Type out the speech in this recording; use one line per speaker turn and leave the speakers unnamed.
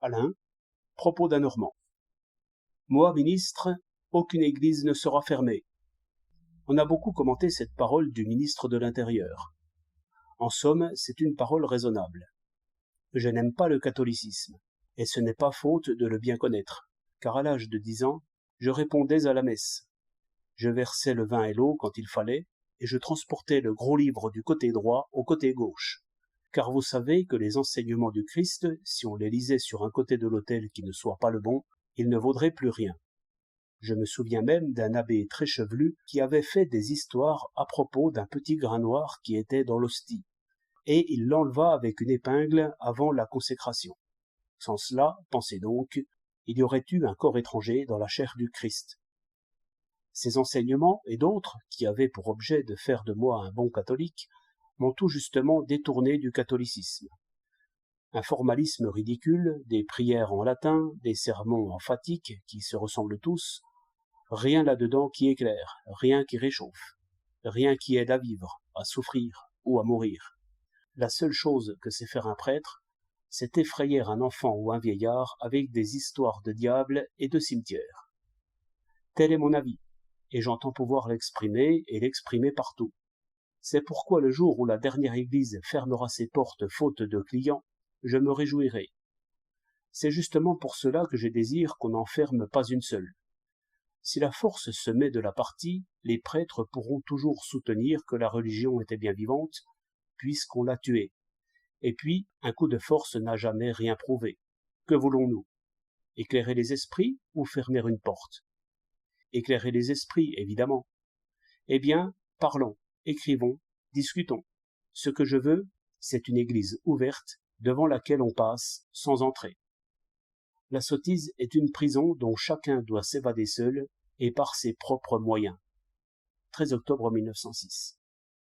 Alain, propos d'un Normand. Moi, ministre, aucune église ne sera fermée. On a beaucoup commenté cette parole du ministre de l'Intérieur. En somme, c'est une parole raisonnable. Je n'aime pas le catholicisme, et ce n'est pas faute de le bien connaître, car à l'âge de 10 ans, je répondais à la messe. Je versais le vin et l'eau quand il fallait, et je transportais le gros livre du côté droit au côté gauche. Car vous savez que les enseignements du Christ, si on les lisait sur un côté de l'autel qui ne soit pas le bon, ils ne vaudraient plus rien. Je me souviens même d'un abbé très chevelu qui avait fait des histoires à propos d'un petit grain noir qui était dans l'hostie, et il l'enleva avec une épingle avant la consécration. Sans cela, pensez donc, il y aurait eu un corps étranger dans la chair du Christ. Ces enseignements et d'autres, qui avaient pour objet de faire de moi un bon catholique, m'ont tout justement détourné du catholicisme. Un formalisme ridicule, des prières en latin, des sermons en fatigue qui se ressemblent tous, rien là-dedans qui éclaire, rien qui réchauffe, rien qui aide à vivre, à souffrir ou à mourir. La seule chose que sait faire un prêtre, c'est effrayer un enfant ou un vieillard avec des histoires de diable et de cimetière. Tel est mon avis, et j'entends pouvoir l'exprimer et l'exprimer partout. C'est pourquoi le jour où la dernière église fermera ses portes faute de clients, je me réjouirai. C'est justement pour cela que je désire qu'on n'en ferme pas une seule. Si la force se met de la partie, les prêtres pourront toujours soutenir que la religion était bien vivante, puisqu'on l'a tuée. Et puis, un coup de force n'a jamais rien prouvé. Que voulons-nous? Éclairer les esprits ou fermer une porte? Éclairer les esprits, évidemment. Eh bien, parlons, écrivons, discutons. Ce que je veux, c'est une église ouverte, devant laquelle on passe sans entrer. La sottise est une prison dont chacun doit s'évader seul et par ses propres moyens. 13 octobre 1906.